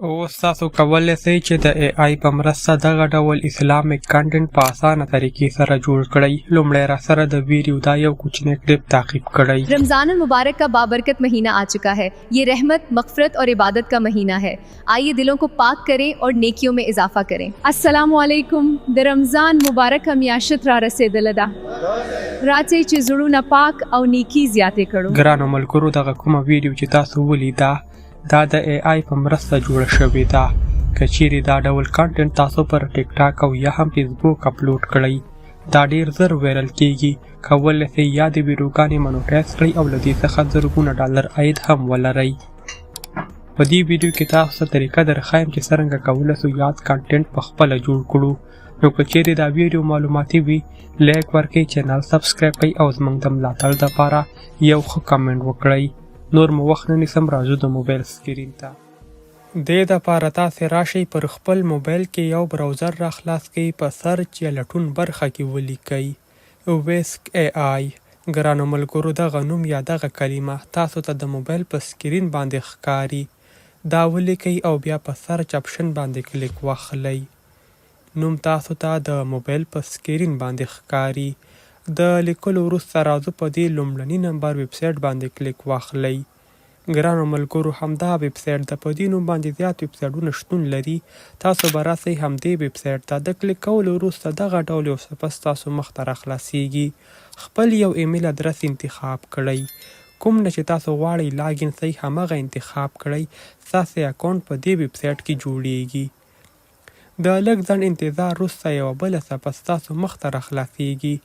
اوس تاسو کولی شئ چې د ای آی په مرسته دغه ډول اسلامیک کانټنټ په اسانه طریقې سره جوړ کړئ. لومړی راسره د ویډیو دا یو کوچنی کلپ تعقیب کړئ. रमजान मुबारक का बाबरकत महीना आ चुका है. ये रहमत, मगफरत और इबादत का महीना है. आइए दिलों को पाक करें और नेकियों में इजाफा करें. अस्सलामु अलैकुम. द रमजान मुबारक میاشت را رسیدله ده. راځئ چې زړونه پاک او نیکی زیاتې کړو. ګرانو ملګرو، دغه کومه ویډیو چې تاسو ولیده دا د ای آی په مرسته جوړه شوې ده. که چیرې دا ډول کانټنټ تاسو پر ټیک ټاک او یا هم فیسبوک اپلوډ کړئ، دا ډیر زر وایرل کیږي. کولی شئ یا د ویډیوګانې مونیټایز کړئ او له دې څخه زرګونه ډالر عاید هم ولرئ. په دې ویډیو کې تاسو ته طریقه درښایم چې څرنګه کولی شو یاد کانټنټ په خپله جوړ کړو. نو که چیرې دا ویډیو معلوماتي وي، لایک ورکړئ، چینل سبسکرایب کړئ او زموږ د ملاتړ دپاره یو ښه کامنټ وکړئ. نور مو وخت نه نیسم، راځو د موبایل سکرین ته. دې دپاره تاسې راشئ، پر خپل موبایل کې یو براوزر را خلاص کړئ، په سرچ یا لټون برخه کې ولیکئ ویسک ای آی. ګرانو ملګرو، دغه نوم یا دغه کلمه تاسو ته د موبایل په سکرین باندې ښکاري. دا ولیکئ او بیا په سرچ اپشن باندې کلیک واخلئ. نوم تاسو ته د موبایل په سکرین باندې ښکاري. د لیکلو وروسته راځو په دې لومړني نمبر ویبسایټ باندې کلیک واخلئ. ګرانو ملګرو، همدا ویبسایټ ده. په دې نوم باندې زیات ویبسایټونه شتون لري. تاسو به راسئ همدې ویبسایټ ته. د کلیک کولو وروسته دغه ډول یو صفحه ستاسو مخ ته راخلاصیږي. خپل یو ایمیل ادرس انتخاب کړئ. کوم نه چې تاسو غواړئ لاګین شئ همغه انتخاب کړئ. ستاسې اکاونټ په دې ویبسایټ کې جوړیږي. د لږ ځنډ انتظار وروسته یوه بله صفحه ستاسو مخ ته راخلاصیږي.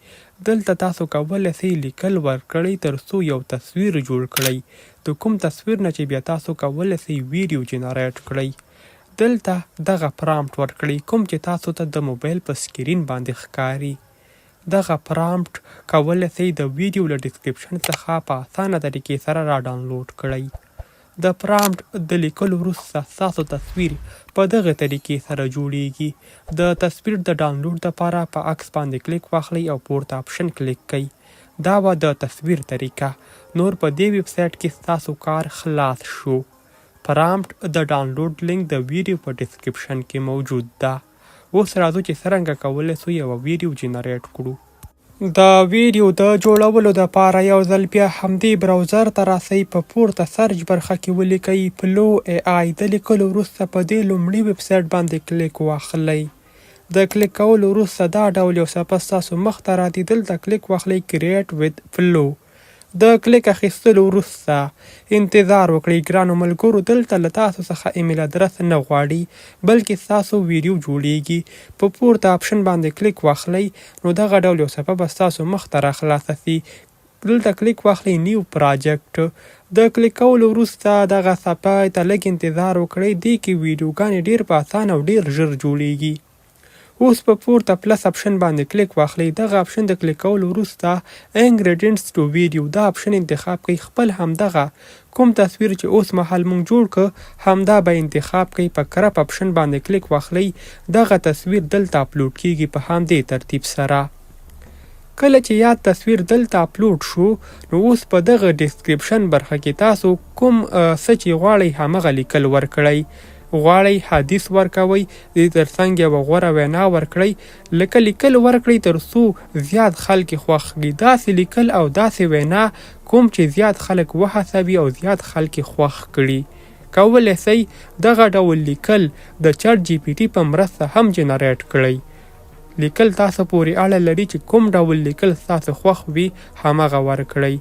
دلته تاسو کولی شئ لیکل ورکړئ تر څو یو تصویر جوړ کړئ. د کوم تصویر نه چې بیا تاسو کولی شئ ویډیو جنریټ کړئ. دلته دغه پرامپټ ورکړئ کوم چې تاسو ته د موبایل په سکرین باندې ښکاري. دغه پرامپټ کولی شئ د ویډیو له ډسکرپشن څخه په اسانه طریقې سره را ډاونلوډ کړئ. د پرامپټ د لیکلو وروسته ستاسو تصویر په دغه طریقې سره جوړیږي. د تصویر د ډاونلوډ دپاره په عکس باندې کلیک واخلئ او پورته اپشن کلیک کړئ. دا به د تصویر طریقه. نور په دې ویبسایټ کې ستاسو کار خلاص شو. پرامپټ د ډاونلوډ لینک د ویډیو په ډسکرپشن کې موجود ده. اوس راځو چې څرنګه کولی شو یوه ویډیو جنریټ کړو. د ویډیو د جوړولو دپاره یو ځل بیا همدې براوزر ته راسئ. په پورته سرچ برخه کې ولیکئ پلو ای آی. د لیکلو وروسته په دې لومړي ویبسایټ باندې کلیک واخلئ. د کلیک کولو وروسته دا ډول یو صفحه ستاسو مخ ته راځي. دلته کلیک واخلئ کریټ وید فلو. د کلیک اخیستلو وروسته انتظار وکړئ. ګرانو ملګرو، دلته له تاسو څخه ایمیل ادرس نه غواړي بلکې ستاسو ویډیو جوړیږي. په پورته اپشن باندې کلیک واخلئ. نو دغه ډول یو صفحه به ستاسو مخ ته راخلاصه شي. دلته کلیک واخلئ نیو پراجکټ. د کلیک کولو وروسته دغه صفحه ته لږ انتظار وکړئ. دې کې ویډیوګانې ډیر په اسانه او ډیر ژر جوړیږي. اوس په پورته پلس اپشن باندې کلیک واخلئ. دغه اپشن د کلیک کولو وروسته انګریډینټس ټو ویډیو دا اپشن انتخاب کړئ. خپل همدغه کوم تصویر چې اوس مهال مونږ جوړ کړ همدا به انتخاب کړئ. په کرپ اپشن باندې کلیک واخلئ. دغه تصویر دلته اپلوډ کیږي په همدې ترتیب سره. کله چې یاد تصویر دلته اپلوډ شو نو اوس په دغه ډسکرپشن برخه کې تاسو کوم څه چې غواړئ همغه لیکل ورکړئ. غواړئ حدیث ورکوئ، دې ترڅنګ یوه غوره وینا ورکړئ. لکه لیکل ورکړئ تر څو زیات خلک خوښ کړي. داسې لیکل او داسې وینا کوم چې زیات خلک وهڅوي او زیات خلک خوښ کړي. کولی شئ دغه ډول لیکل د چټ جی پی ټي په مرسته هم جنریټ کړئ. لیکل تاسو پورې اړه لري چې کوم ډول لیکل ستاسو خوښ وي همغه ورکړئ.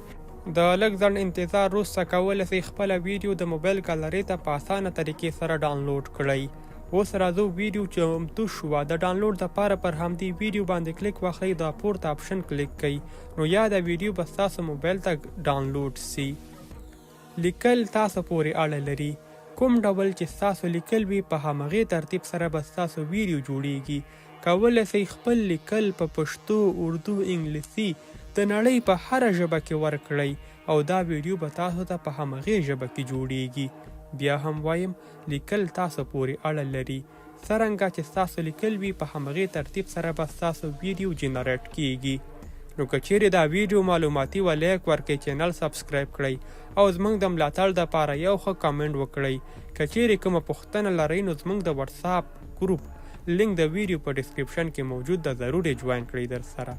د لږ ځنډ انتظار وروسته کولی شئ خپله ویډیو د موبایل ګالرۍ ته په اسانه طریقې سره ډاونلوډ کړئ. اوس راځو ویډیو چمتو شوه. د ډاونلوډ دپاره پر همدې ویډیو باندې کلیک واخلئ. د پورته اپشن کلیک کړئ. نو یا د ویډیو به ستاسو موبایل ته ډاونلوډ شي. لیکل تاسو پورې اړه لري. کوم ډول چې ستاسو لیکل وي په همغې ترتیب سره به ستاسو ویډیو جوړیږي. کولی شئ خپل لیکل په پښتو، اردو، انګلیسي د نړۍ په هره ژبه کې ورکړئ او دا ویډیو به تاسو ته په همغې ژبه کې جوړیږي. بیا هم وایم لیکل تاسو پورې اړه لري. څرنګه چې ستاسو لیکل وي په همغې ترتیب سره به ستاسو ویډیو جنریټ کیږي. نو که چیرې دا ویډیو معلوماتي و لایک ورکړئ چینل سبسکرایب کړئ او زموږ د ملاتړ دپاره یو ښه کامنټ وکړئ که چیرې کومه پوښتنه لرئ نو زموږ د واتساپ ګروپ لینک د ویډیو په ډسکرپشن کې موجود ده ضرور یې جوین کړئ در سره